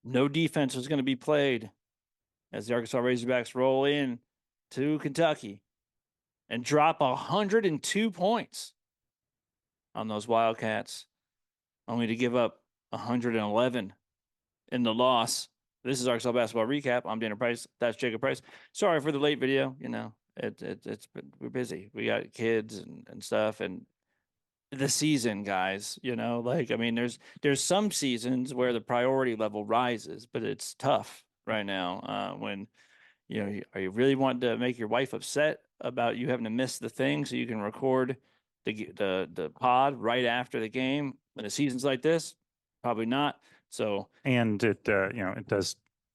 no defense was going to be played as the Arkansas Razorbacks roll in to Kentucky and drop 102 points on those Wildcats, only to give up 111 in the loss. This is Arkansas Basketball Recap. I'm Dana Price. That's Jacob Price. Sorry for the late video. We're busy. We got kids and stuff, and the season, guys. There's some seasons where the priority level rises, but it's tough right now. When are you really wanting to make your wife upset about you having to miss the thing so you can record the pod right after the game when a season's like this? Probably not. So, and it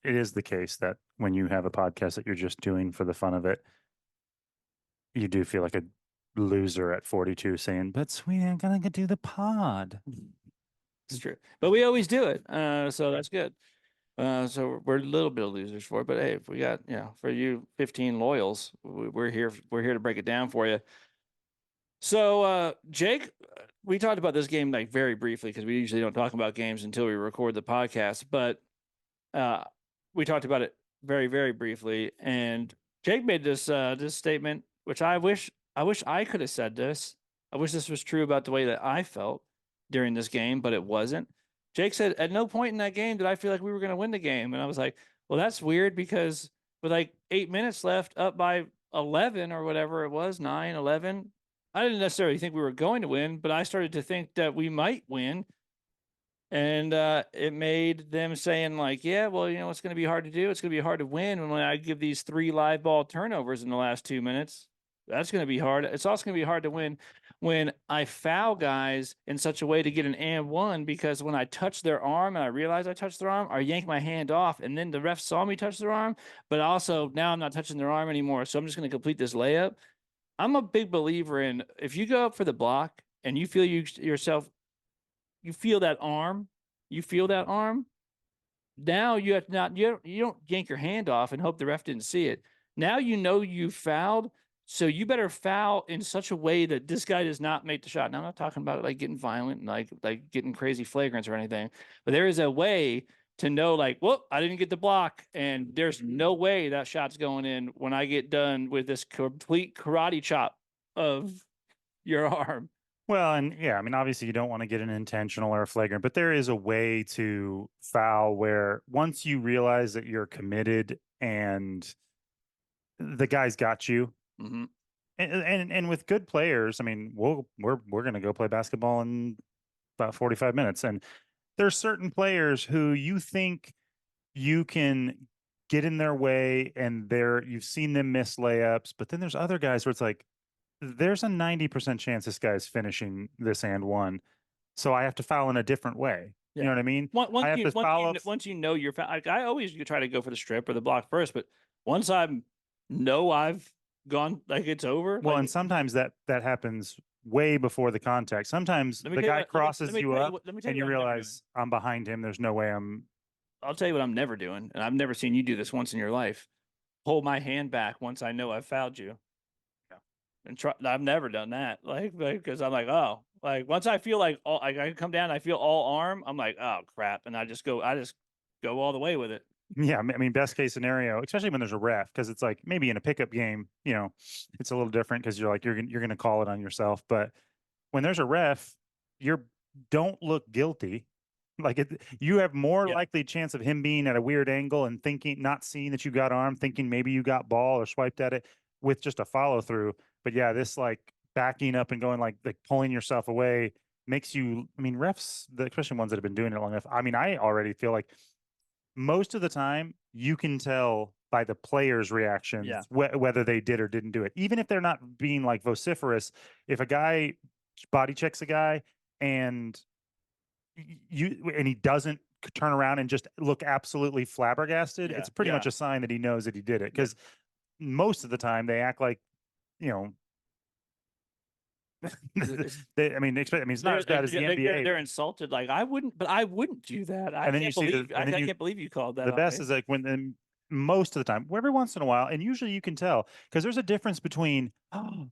is the case that when you have a podcast that you're just doing for the fun of it, you do feel like a loser at 42 saying, "But we ain't gonna do the pod." It's true, but we always do it, so that's good. So we're a little bit of losers for it, but hey, if we got for you 15 loyals, we're here. We're here to break it down for you. So, Jake, we talked about this game like very briefly because we usually don't talk about games until we record the podcast, but we talked about it very, very briefly. And Jake made this statement, which I wish I could have said this. I wish this was true about the way that I felt during this game, but it wasn't. Jake said, at no point in that game did I feel like we were going to win the game. And I was like, well, that's weird because with like 8 minutes left, up by 11 or whatever it was, 9, 11, I didn't necessarily think we were going to win, but I started to think that we might win. And it made them saying like, yeah, well, it's going to be hard to do. It's going to be hard to win when I give these 3 live ball turnovers in the last 2 minutes. That's going to be hard. It's also going to be hard to win when I foul guys in such a way to get an and one, because when I touch their arm and I realize I touched their arm, I yank my hand off and then the ref saw me touch their arm, but also now I'm not touching their arm anymore. So I'm just going to complete this layup. I'm a big believer in if you go up for the block and you feel yourself, you feel that arm, now you have not, you don't yank your hand off and hope the ref didn't see it. Now you fouled. So you better foul in such a way that this guy does not make the shot. Now I'm not talking about like getting violent and like getting crazy flagrants or anything, but there is a way to know like, well, I didn't get the block, and there's no way that shot's going in when I get done with this complete karate chop of your arm. Well, and yeah, I mean, obviously you don't want to get an intentional or a flagrant, but there is a way to foul where once you realize that you're committed and the guy's got you. Mm-hmm. And with good players, I mean, we're going to go play basketball in about 45 minutes. And there's certain players who you think you can get in their way and you've seen them miss layups, but then there's other guys where it's like, there's a 90% chance this guy's finishing this and one. So I have to foul in a different way. Yeah. You know what I mean? I have to foul once you know you're foul. I always try to go for the strip or the block first, but once I know I've gone, like it's over. Well, like, and sometimes that happens way before the contact. Sometimes the guy crosses you up and you realize I'm behind him. There's no way I'll tell you what I'm never doing, and I've never seen you do this once in your life. Hold my hand back once I know I've fouled you. Yeah. And I've never done that. Like because I'm like, oh, like once I feel like I come down, I feel all arm. I'm like, oh crap, and I just go all the way with it. Yeah, I mean, best case scenario, especially when there's a ref, because it's like maybe in a pickup game, it's a little different because you're like you're going to call it on yourself. But when there's a ref, don't look guilty. Like you have more likely chance of him being at a weird angle and not seeing that you got arm, thinking maybe you got ball or swiped at it with just a follow through. But yeah, this like backing up and going like pulling yourself away makes you. I mean, refs, especially ones that have been doing it long enough. I mean, I already feel like most of the time you can tell by the players' reactions whether they did or didn't do it. Even if they're not being like vociferous, if a guy body checks a guy and he doesn't turn around and just look absolutely flabbergasted, it's pretty much a sign that he knows that he did it. Because most of the time they act like, it's not as bad as the NBA. They're insulted. Like I wouldn't do that. I can't believe you called that. The best is like when most of the time, every once in a while, and usually you can tell because there's a difference between and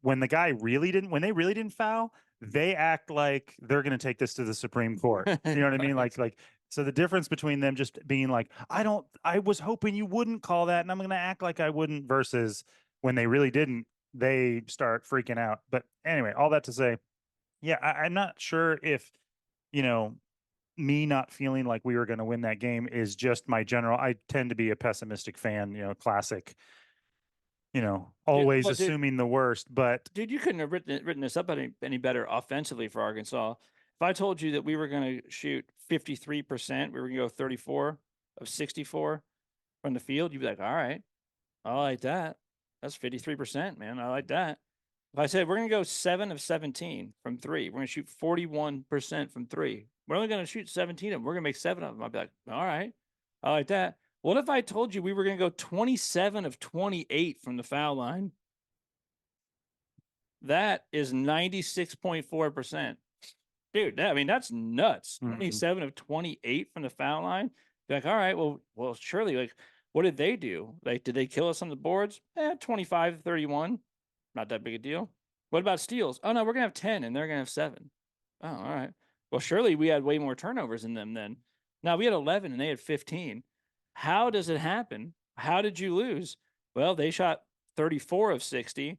when they really didn't foul, they act like they're going to take this to the Supreme Court. You know what I mean? Right. So the difference between them just being like, I was hoping you wouldn't call that, and I'm going to act like I wouldn't, versus when they really didn't, they start freaking out. But anyway, all that to say, yeah, I'm not sure if, you know, me not feeling like we were going to win that game is just my general. I tend to be a pessimistic fan, classic, always Well, assuming the worst. But dude, you couldn't have written this up any better offensively for Arkansas. If I told you that we were going to shoot 53%, we were going to go 34 of 64 from the field, you'd be like, all right, I like that. That's 53%, man. I like that. If I said we're going to go 7 of 17 from three, we're going to shoot 41% from three. We're only going to shoot 17 of them. We're going to make 7 of them. I'd be like, all right, I like that. What if I told you we were going to go 27 of 28 from the foul line? That is 96.4%. Dude, I mean, that's nuts. 27 of 28 from the foul line. Be like, all right, well, surely, like, what did they do? Like, did they kill us on the boards? 25 31. Not that big a deal. What about steals? Oh, no, we're going to have 10 and they're going to have 7. Oh, all right. Well, surely we had way more turnovers than them then. Now, we had 11 and they had 15. How does it happen? How did you lose? Well, they shot 34 of 60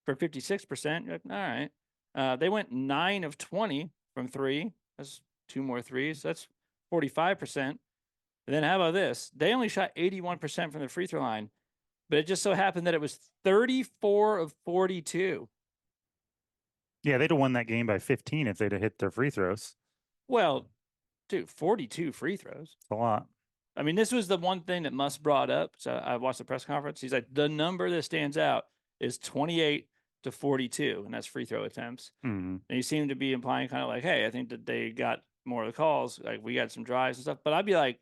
for 56%. All right. They went 9 of 20 from three. That's 2 more threes. That's 45%. And then how about this? They only shot 81% from the free throw line, but it just so happened that it was 34 of 42. yeah, they'd have won that game by 15 if they'd have hit their free throws. Well, dude, 42 free throws. It's a lot. I mean, this was the one thing that Musk brought up. So I watched the press conference. He's like, the number that stands out is 28 to 42, and that's free throw attempts. Mm-hmm. And he seemed to be implying kind of like, hey, I think that they got more of the calls. Like we got some drives and stuff. But I'd be like,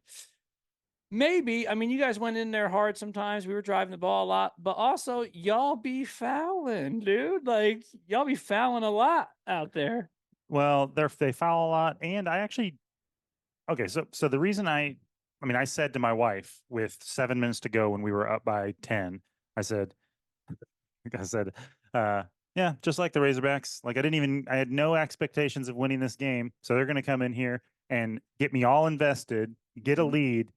maybe. I mean, you guys went in there hard sometimes. We were driving the ball a lot, but also y'all be fouling, dude. Like y'all be fouling a lot out there. Well, they foul a lot, and I actually okay. So the reason I said to my wife with 7 minutes to go when we were up by 10, I said, I said, yeah, just like the Razorbacks. Like I had no expectations of winning this game, so they're going to come in here and get me all invested, get a lead,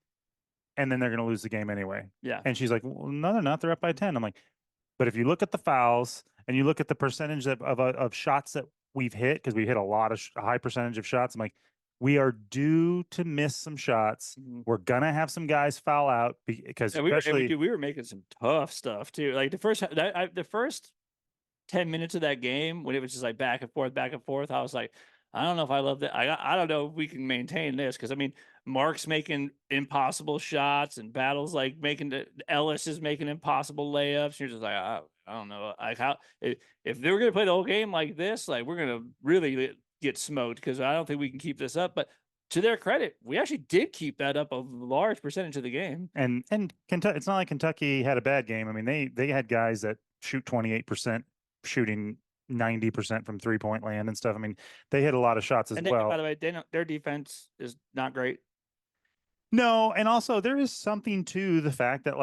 and then they're going to lose the game anyway. Yeah. And she's like, well, no, they're not. They're up by 10. I'm like, but if you look at the fouls and you look at the percentage of shots that we've hit, because we hit a high percentage of shots, I'm like, we are due to miss some shots. We're gonna have some guys foul out because we were making some tough stuff too. Like the first 10 minutes of that game when it was just like back and forth, I was like, I don't know if I love that. I don't know if we can maintain this because I mean, Mark's making impossible shots and Battle's like Ellis is making impossible layups. You're just like, I don't know, like how if they were gonna play the whole game like this, like we're gonna really get smoked because I don't think we can keep this up. But to their credit, we actually did keep that up a large percentage of the game. And Kentucky, it's not like Kentucky had a bad game. I mean, they had guys that shoot 28% shooting 90% from 3-point land and stuff. I mean, they hit a lot of shots as well. By the way, their defense is not great. No, and also there is something to the fact that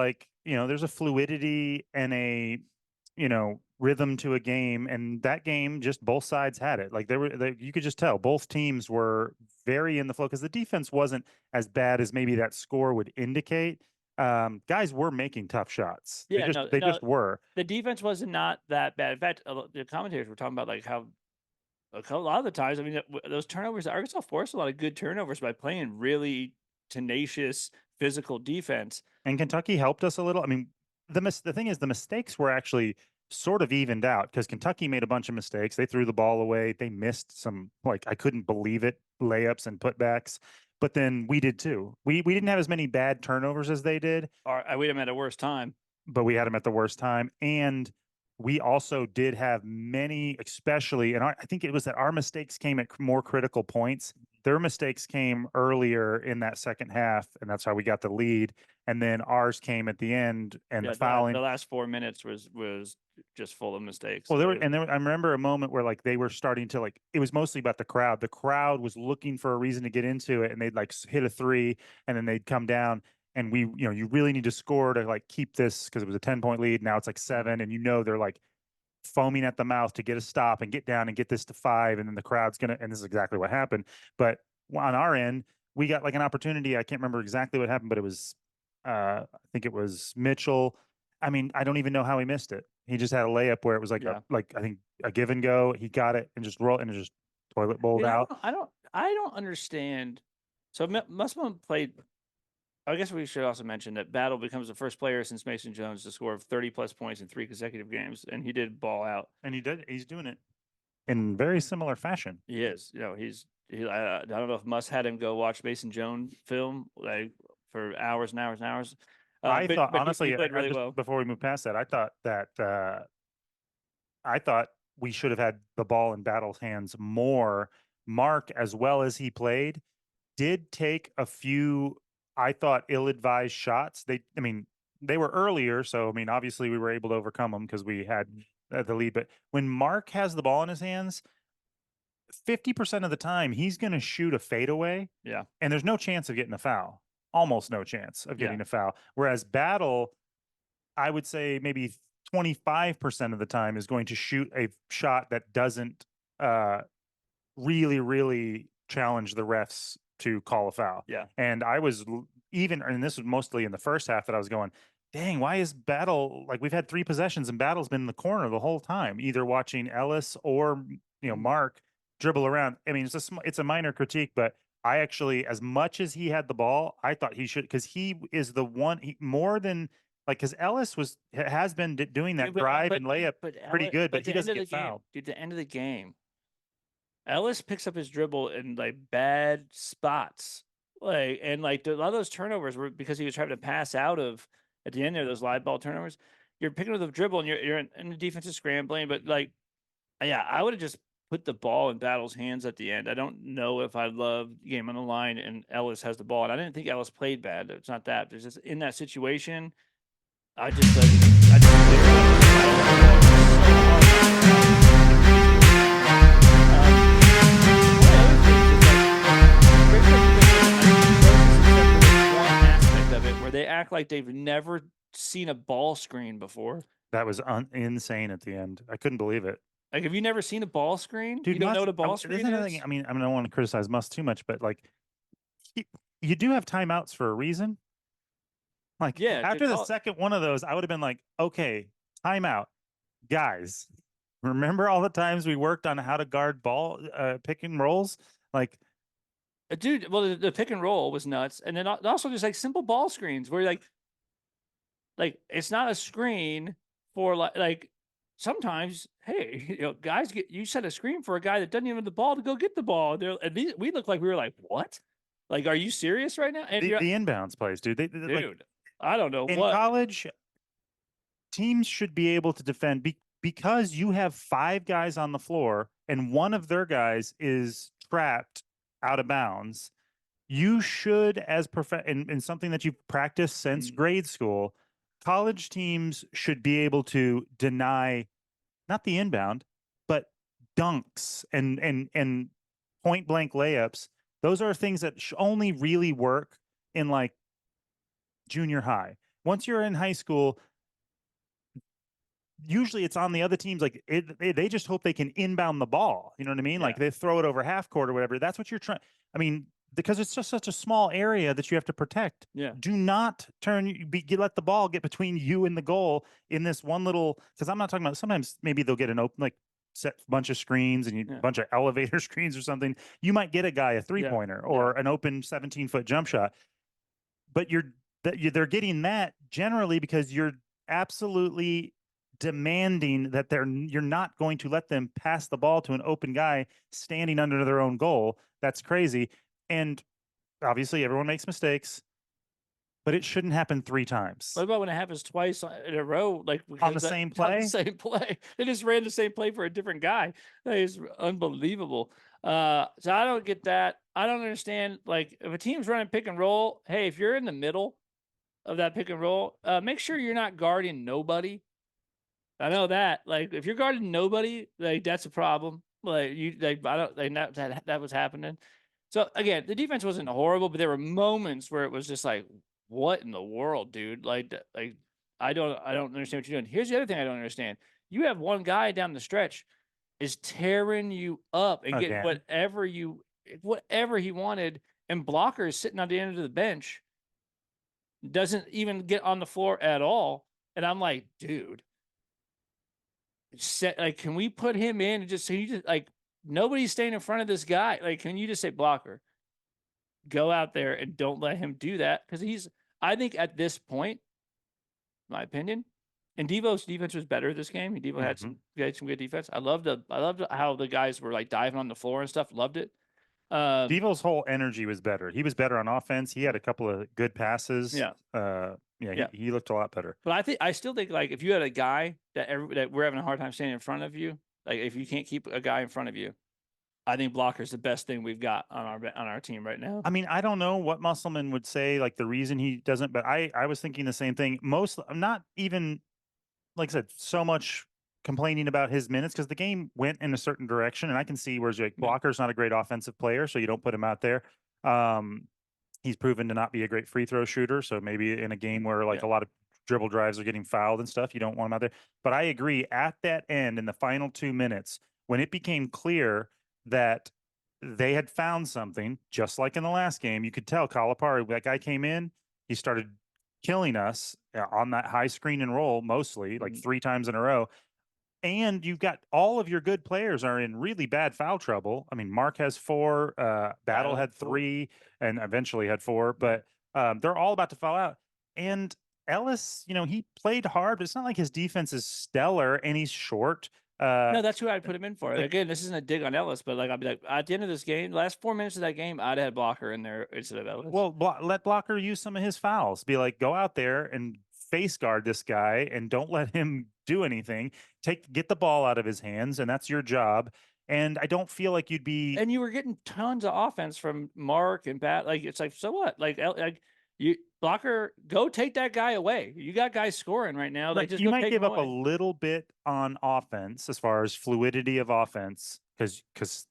there's a fluidity and a rhythm to a game, and that game just both sides had it. Like you could just tell both teams were very in the flow because the defense wasn't as bad as maybe that score would indicate. Guys were making tough shots. Yeah, they just were. The defense was not that bad. In fact, the commentators were talking about like how a lot of the times, I mean, those turnovers, Arkansas forced a lot of good turnovers by playing really tenacious physical defense. And Kentucky helped us a little. I mean, the thing is, the mistakes were actually sort of evened out because Kentucky made a bunch of mistakes. They threw the ball away. They missed some, like, I couldn't believe it, layups and putbacks. But then we did too. We didn't have as many bad turnovers as they did. Or we had them at a worse time. But we had them at the worst time. And we also did have many, especially, and I think it was that our mistakes came at more critical points. Their mistakes came earlier in that second half, and that's how we got the lead. And then ours came at the end, and the fouling. The last 4 minutes was just full of mistakes. Well, I remember a moment where like they were starting to it was mostly about the crowd. The crowd was looking for a reason to get into it, and they'd like hit a three, and then they'd come down. And you really need to score to like keep this because it was a 10-point lead. Now it's like 7, and they're like foaming at the mouth to get a stop and get down and get this to 5, and then the crowd's gonna. And this is exactly what happened. But on our end, we got like an opportunity. I can't remember exactly what happened, but it was, I think it was Mitchell. I mean, I don't even know how he missed it. He just had a layup where it was like Yeah. I think a give and go. He got it and just rolled and it just toilet bowled Yeah, out. I don't understand. So Musselman played. I guess we should also mention that Battle becomes the first player since Mason Jones to score 30 plus points in 3 consecutive games, and he did ball out. And he's doing it in very similar fashion. He is, you know, I don't know if Muss had him go watch Mason Jones film like for hours and hours and hours. I thought but honestly, he played really just well. before we move past that, I thought we should have had the ball in Battle's hands more. Mark, as well as he played, did take a few, I thought, ill-advised shots. I mean, they were earlier, so I mean, obviously we were able to overcome them because we had the lead. But when Mark has the ball in his hands, 50% of the time he's going to shoot a fadeaway. Yeah. And there's no chance of getting a foul. Almost no chance of getting a foul. Whereas Battle, I would say maybe 25% of the time is going to shoot a shot that doesn't really, really challenge the refs to call a foul. Yeah. And I was even, and this was mostly in the first half that I was going, dang, why is Battle, like we've had 3 possessions and Battle's been in the corner the whole time, either watching Ellis or, Mark dribble around. I mean, it's a minor critique, but I actually, as much as he had the ball, I thought he should, because he is the one, more than, like, because Ellis has been doing that drive and layup pretty good, but he doesn't get fouled. Dude, the end of the game, Ellis picks up his dribble in like bad spots, like, and like a lot of those turnovers were because he was trying to pass out of at the end there, those live ball turnovers. You're picking up the dribble and you're in the defense is scrambling, but like, yeah, I would have just put the ball in Battle's hands at the end. I don't know if I love game on the line and Ellis has the ball, and I didn't think Ellis played bad. It's not that. There's just in that situation, I just where they act like they've never seen a ball screen before. That was insane at the end. I couldn't believe it. Like, have you never seen a ball screen? Dude, you don't know Muss, what a ball screen is? I mean, I don't want to criticize Muss too much, but like, you do have timeouts for a reason. Like, Yeah, after the second one of those, I would have been like, okay, timeout, guys. Remember all the times we worked on how to guard ball pick and rolls? Like, dude, well, the pick and roll was nuts, and then also just like simple ball screens where like it's not a screen for like sometimes, hey, guys, you set a screen for a guy that doesn't even have the ball to go get the ball. We look like we were like, what? Like, are you serious right now? And the inbounds plays, dude. dude, like, I don't know in what college teams should be able to defend because you have 5 guys on the floor and one of their guys is trapped out of bounds. You should, as in something that you've practiced since grade school, college teams should be able to deny not the inbound, but dunks and point blank layups. Those are things that only really work in like junior high. Once you're in high school, usually it's on the other teams. Like they just hope they can inbound the ball. You know what I mean? Yeah. Like they throw it over half court or whatever. That's what you're trying. I mean, because it's just such a small area that you have to protect. Yeah. Do not let the ball get between you and the goal in this one little, because I'm not talking about, sometimes maybe they'll get an open, like set bunch of screens and a bunch of elevator screens or something. You might get a guy a 3-pointer or an open 17-foot jump shot. But they're getting that generally because you're absolutely demanding that you're not going to let them pass the ball to an open guy standing under their own goal. That's crazy. And obviously everyone makes mistakes, but it shouldn't happen 3 times. What about when it happens twice in a row? Like on the same play? On the same play. They just ran the same play for a different guy. That is unbelievable. So I don't get that. I don't understand. Like, if a team's running pick and roll, hey, if you're in the middle of that pick and roll, make sure you're not guarding nobody. I know that. Like, if you're guarding nobody, like, that's a problem. Like, that was happening. So again, the defense wasn't horrible, but there were moments where it was just like, what in the world, dude? Like I don't understand what you're doing. Here's the other thing I don't understand. You have one guy down the stretch is tearing you up and getting Again. whatever he wanted, and Blocker is sitting on the end of the bench, doesn't even get on the floor at all. And I'm like, dude, can we put him in and just so you just like nobody's staying in front of this guy? Like, can you just say Blocker, go out there and don't let him do that? Because I think at this point, my opinion, and Devo's defense was better this game. Devo had some good defense. I loved how the guys were like diving on the floor and stuff. Loved it. Devo's whole energy was better. He was better on offense. He had a couple of good passes. Yeah. Yeah. He looked a lot better. But I still think like if you had a guy that we're having a hard time standing in front of you, like if you can't keep a guy in front of you, I think Blocker's the best thing we've got on our team right now. I mean, I don't know what Musselman would say, like the reason he doesn't, but I was thinking the same thing. Not even, like I said, so much complaining about his minutes because the game went in a certain direction, and I can see where like Blocker's not a great offensive player, so you don't put him out there. He's proven to not be a great free throw shooter, so maybe in a game where like a lot of dribble drives are getting fouled and stuff, you don't want him out there. But I agree, at that end, in the final 2 minutes, when it became clear that they had found something, just like in the last game, you could tell Calipari, that guy came in, he started killing us on that high screen and roll, mostly like 3 times in a row. And you've got all of your good players are in really bad foul trouble. I mean, Mark has 4, Battle had 3, and eventually had 4, but they're all about to foul out. And Ellis, he played hard, but it's not like his defense is stellar, and he's short. No, that's who I'd put him in for. Again, this isn't a dig on Ellis, but like I'd be like, at the end of this game, last 4 minutes of that game, I'd have Blocker in there instead of Ellis. Well, let Blocker use some of his fouls. Be like, go out there and face guard this guy, and don't let him do anything. Get the ball out of his hands, and that's your job. And I don't feel like you'd be. And you were getting tons of offense from Mark and Bat. Like it's like, so what? Like you Blocker, go take that guy away. You got guys scoring right now. Like, just you go might take give him up away. a little bit on offense as far as fluidity of offense, because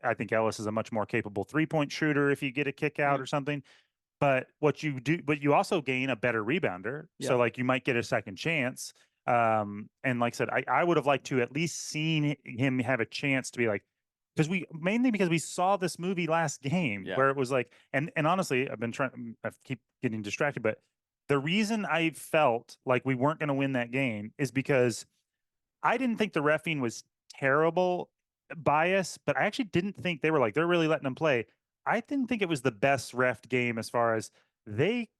I think Ellis is a much more capable 3-point shooter if you get a kick out or something. But but you also gain a better rebounder. So like you might get a second chance. And like I said, I would have liked to at least seen him have a chance to be like, because we saw this movie last game where it was like, and honestly, I keep getting distracted, but the reason I felt like we weren't going to win that game is because I didn't think the reffing was terrible bias, but I actually didn't think they're really letting them play. I didn't think it was the best ref game as far as they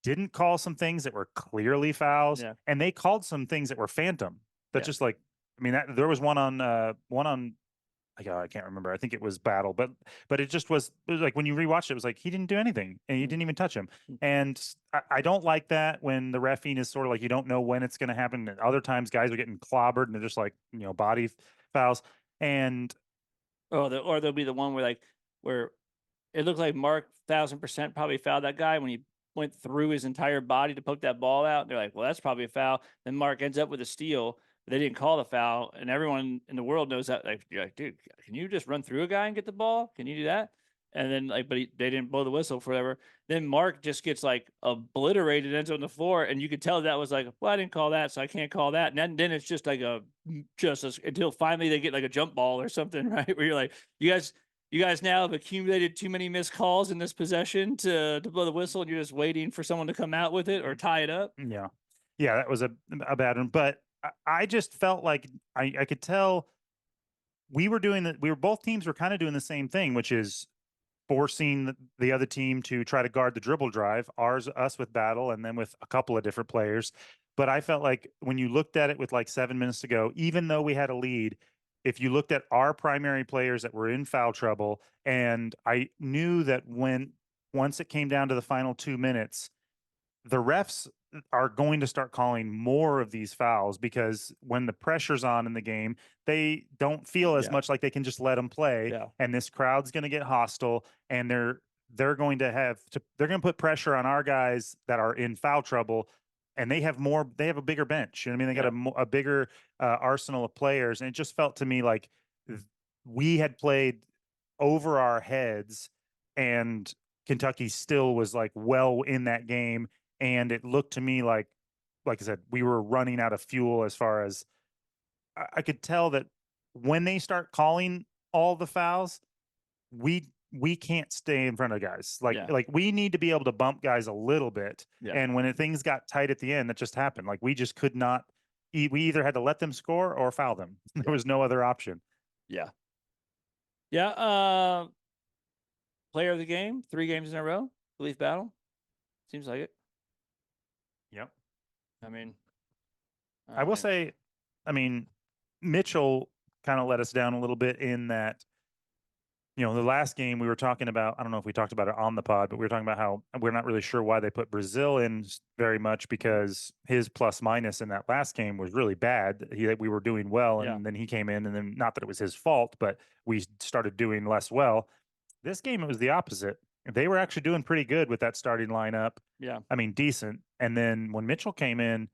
didn't call some things that were clearly fouls, and they called some things that were phantom. That's just like, I mean, there was one on I can't remember. I think it was Battle, but it was like when you rewatched it was like he didn't do anything and you didn't even touch him. And I don't like that when the reffing is sort of like you don't know when it's going to happen. And other times guys are getting clobbered and they're just like body fouls. And or there'll be the one where it looked like Mark 1,000% probably fouled that guy when he went through his entire body to poke that ball out. They're like, well, that's probably a foul. Then Mark ends up with a steal. They didn't call the foul, and everyone in the world knows that. Like, you're like, dude, can you just run through a guy and get the ball? Can you do that? And then they didn't blow the whistle for whatever. Then Mark just gets like obliterated, ends on the floor, and you could tell that was like, well, I didn't call that, so I can't call that. And then it's just like until finally they get like a jump ball or something, right? Where you're like, you guys now have accumulated too many missed calls in this possession to blow the whistle, and you're just waiting for someone to come out with it or tie it up. Yeah, that was a bad one. But I just felt like I could tell both teams were kind of doing the same thing, which is forcing the other team to try to guard the dribble drive, us with Battle, and then with a couple of different players. But I felt like when you looked at it with like 7 minutes to go, even though we had a lead, if you looked at our primary players that were in foul trouble, and I knew that once it came down to the final 2 minutes, the refs are going to start calling more of these fouls because when the pressure's on in the game, they don't feel as much like they can just let them play. And this crowd's going to get hostile, and they're going to put pressure on our guys that are in foul trouble, and they have a bigger bench. You know what I mean? They got a bigger arsenal of players. And it just felt to me like we had played over our heads, and Kentucky still was like well in that game. And it looked to me like I said, we were running out of fuel as far as I could tell that when they start calling all the fouls, we can't stay in front of guys. Yeah. Like we need to be able to bump guys a little bit. Yeah. And when things got tight at the end, that just happened. Like we just could not. We either had to let them score or foul them. There Yeah. was no other option. Yeah. Yeah. Player of the game, 3 games in a row. Belief battle. Seems like it. Yep. I mean, I will say, I mean, Mitchell kind of let us down a little bit in that, the last game we were talking about, I don't know if we talked about it on the pod, but we were talking about how we're not really sure why they put Brazil in very much because his plus minus in that last game was really bad. We were doing well, yeah. and then he came in, and then not that it was his fault, but we started doing less well. This game, it was the opposite. They were actually doing pretty good with that starting lineup. Yeah. I mean, decent. And then when Mitchell came in,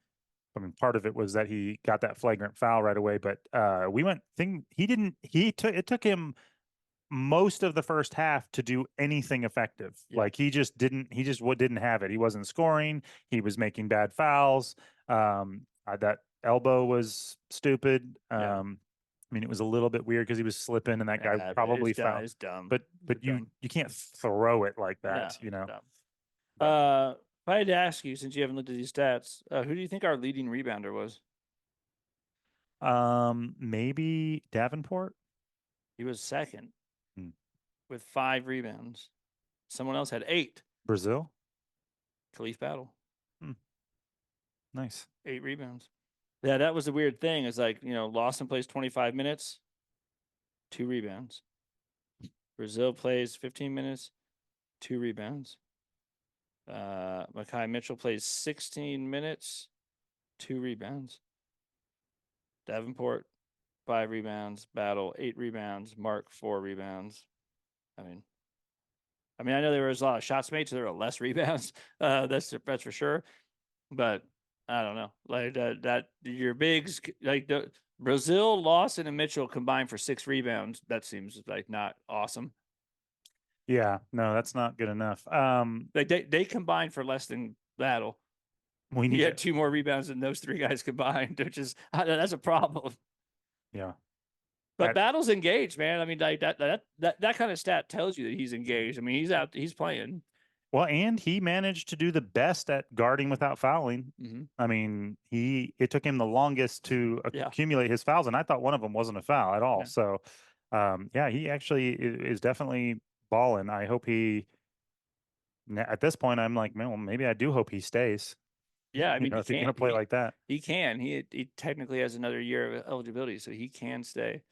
I mean, part of it was that he got that flagrant foul right away, but it took him most of the first half to do anything effective. Yeah. Like he just didn't have it. He wasn't scoring. He was making bad fouls. That elbow was stupid. Yeah. I mean, it was a little bit weird because he was slipping, and that guy Yeah, probably it's dumb. fouled. It's dumb. But It's you dumb. you can't throw it like Yeah. that, you know. Dumb. But If I had to ask you, since you haven't looked at these stats, who do you think our leading rebounder was? maybe Davenport. He was second Hmm. with 5 rebounds. Someone else had 8. Brazil. Khalif Battle, Hmm. Nice. 8 rebounds. Yeah, that was the weird thing. Is like, Lawson plays 25 minutes, 2 rebounds. Brazil plays 15 minutes, 2 rebounds. Makai Mitchell plays 16 minutes, 2 rebounds. Davenport, 5 rebounds. Battle, 8 rebounds. Mark, 4 rebounds. I mean, I know there was a lot of shots made, so there were less rebounds. That's for sure. But I don't know, like that your bigs like Brazil, Lawson, and Mitchell combined for 6 rebounds. That seems like not awesome. Yeah, no, that's not good enough. Like they combined for less than Battle. We He need had to, 2 more rebounds than those 3 guys combined, which is that's a problem. yeah. But At, Battle's engaged, man. I mean, like that kind of stat tells you that he's engaged. I mean, he's out, he's playing. well, and he managed to do the best at guarding without fouling. Mm-hmm. I mean, it took him the longest to Yeah. accumulate his fouls, and I thought one of them wasn't a foul at all. Yeah. So, yeah, he actually is definitely balling. I hope at this point, I'm like, man, well, maybe I do hope he stays. Yeah, I mean, he If he's going can't. to play like that. He can. He technically has another year of eligibility, so he can stay.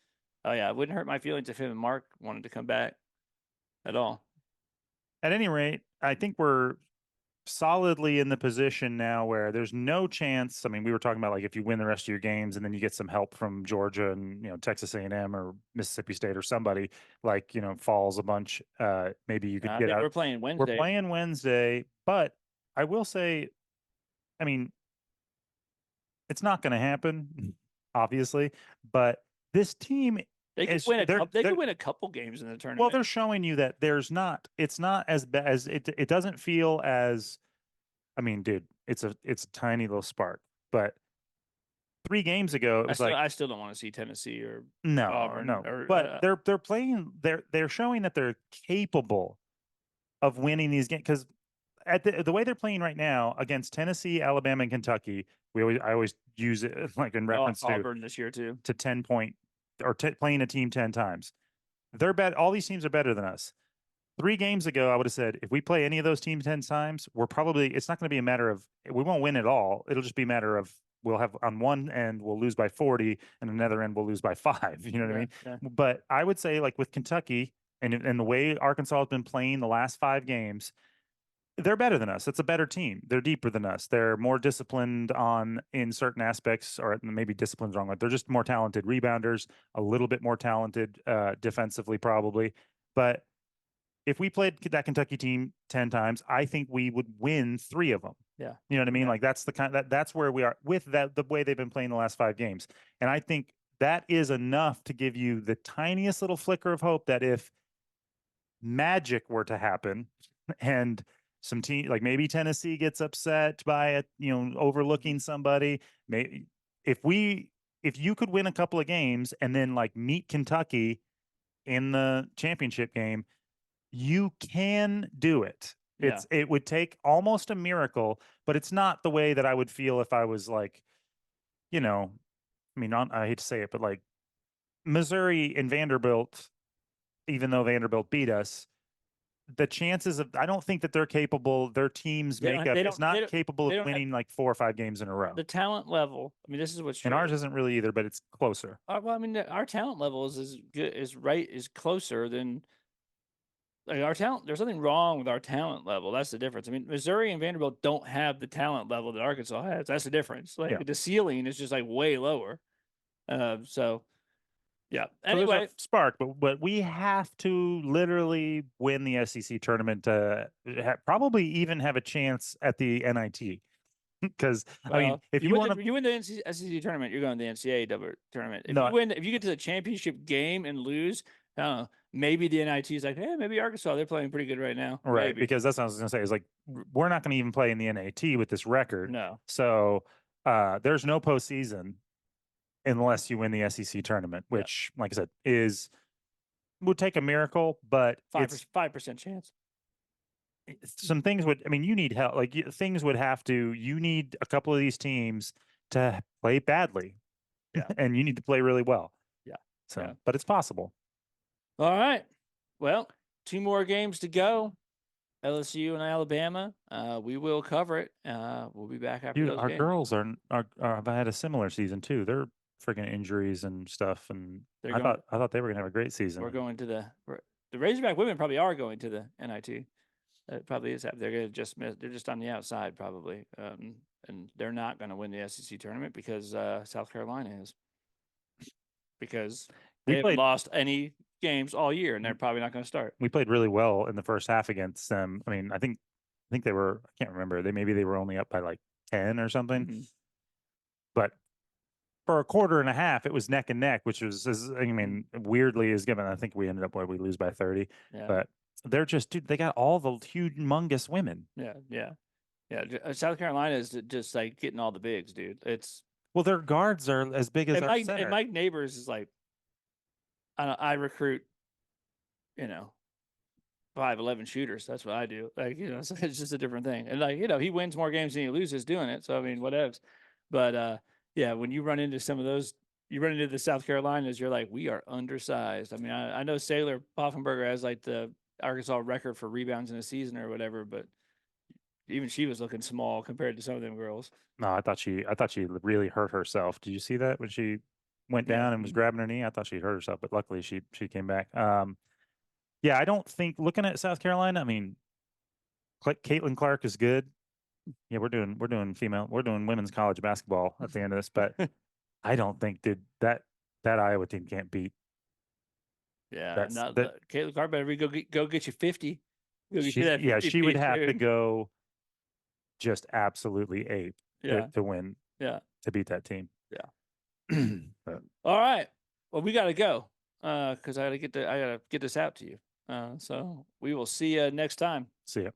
Oh yeah, it wouldn't hurt my feelings if him and Mark wanted to come back at all. At any rate, I think we're solidly in the position now where there's no chance. I mean, we were talking about like if you win the rest of your games and then you get some help from Georgia and Texas A&M or Mississippi State or somebody like falls a bunch. Maybe you could I get think out. we're playing We're Wednesday. playing Wednesday, but I will say, I mean, it's not going to happen, obviously. But this team They could is win a they're couple. They they're could win a couple games in the well, tournament. they're showing you that it's not as bad as it doesn't feel as. I mean, dude, it's a tiny little spark. But 3 games ago, it was like, I still don't want to see Tennessee or no, Auburn no. or But they're playing. They're showing that they're capable of winning these games because at the way they're playing right now against Tennessee, Alabama, and Kentucky, I always use it like in reference Auburn this year too. to 10 point or playing a team 10 times. They're all these teams are better than us. 3 games ago, I would have said if we play any of those teams 10 times, it's not going to be a matter of we won't win at all. It'll just be a matter of we'll have on one end we'll lose by 40 and another end we'll lose by 5. You know what I mean? Yeah. But I would say like with Kentucky and the way Arkansas has been playing the last 5 games, they're better than us. It's a better team. They're deeper than us. They're more disciplined in certain aspects, or maybe discipline's wrong. They're just more talented rebounders, a little bit more talented defensively, probably. But if we played that Kentucky team 10 times, I think we would win 3 of them. Yeah. You know what I mean? Yeah. Like that's that's where we are with the way they've been playing the last 5 games. And I think that is enough to give you the tiniest little flicker of hope that if magic were to happen and some team like maybe Tennessee gets upset by it, overlooking somebody, maybe if we if you could win a couple of games and then like meet Kentucky in the championship game, you can do it. Yeah. It would take almost a miracle, but it's not the way that I would feel if I was like, you know, I mean, I hate to say it, but like Missouri and Vanderbilt, even though Vanderbilt beat us, the chances of I don't think that they're capable. Their team's They don't. makeup They is don't. not capable of They don't have winning like 4 or 5 games in a row. the talent level. I mean, this is what's And ours true. isn't really either, but it's closer. Well, I mean, our talent level is as good is closer than like our talent. There's nothing wrong with our talent level. That's the difference. I mean, Missouri and Vanderbilt don't have the talent level that Arkansas has. That's the difference. Like Yeah. the ceiling is just like way lower. So yeah. So there's a Anyway, spark, but we have to literally win the SEC tournament to probably even have a chance at the NIT. Because I mean, well, if you want to, you win the SEC tournament, you're going to the NCAA double tournament. no, If you get to the championship game and lose, I don't know, maybe the NIT is like, hey, maybe Arkansas, they're playing pretty good right now. right? Maybe. Because that's what I was going to say. Is like we're not going to even play in the NAT with this record. No. So there's no postseason unless you win the SEC tournament, Yeah. which, like I said, would take a miracle, but it's 5% chance. some things would. I mean, you need help. Like things would have to. You need a couple of these teams to play badly, Yeah. and you need to play really well. Yeah. So, Yeah. but it's possible. All right. Well, 2 more games to go. LSU and Alabama. We will cover it. We'll be back after Dude, those our games. girls are have had a similar season too. They're freaking injuries and stuff, and They're I thought they were gonna have a great season. We're going to the Razorback women probably are going to the NIT. It probably is. They're going to just miss. They're just on the outside probably, and they're not going to win the SEC tournament because South Carolina is. Because they haven't lost any games all year, and they're probably not going to start. We played really well in the first half against them. I mean, I think they were. I can't remember. They were only up by like 10 or something. But for a quarter and a half, it was neck and neck, which was, I mean, weirdly is given. I think we ended up where we lose by 30. Yeah. But they're just, dude, they got all the humongous women. Yeah. South Carolina is just like getting all the bigs, dude. It's Well, their guards are as big as our center. And Mike Neighbors is like, I recruit, 5'11" shooters. That's what I do. Like, so it's just a different thing. And like, he wins more games than he loses doing it. So I mean, whatevs. But yeah, when you run into some of those, you run into the South Carolinas, you're like, we are undersized. I mean, I know Sailor Poffenberger has like the Arkansas record for rebounds in a season or whatever, but even she was looking small compared to some of them girls. No, I thought she really hurt herself. Did you see that when she went down and was grabbing her knee? I thought she hurt herself, but luckily she came back. Yeah, I don't think looking at South Carolina, I mean, Caitlin Clark is good. Yeah, we're doing women's college basketball at the end of this, but I don't think that Iowa team can't beat. Yeah, Caitlin Clark better go get you 50. She would have to go just absolutely ape to win. Yeah, to beat that team. Yeah. All right. Well, we got to go because I got to get this out to you. So we will see you next time. See ya.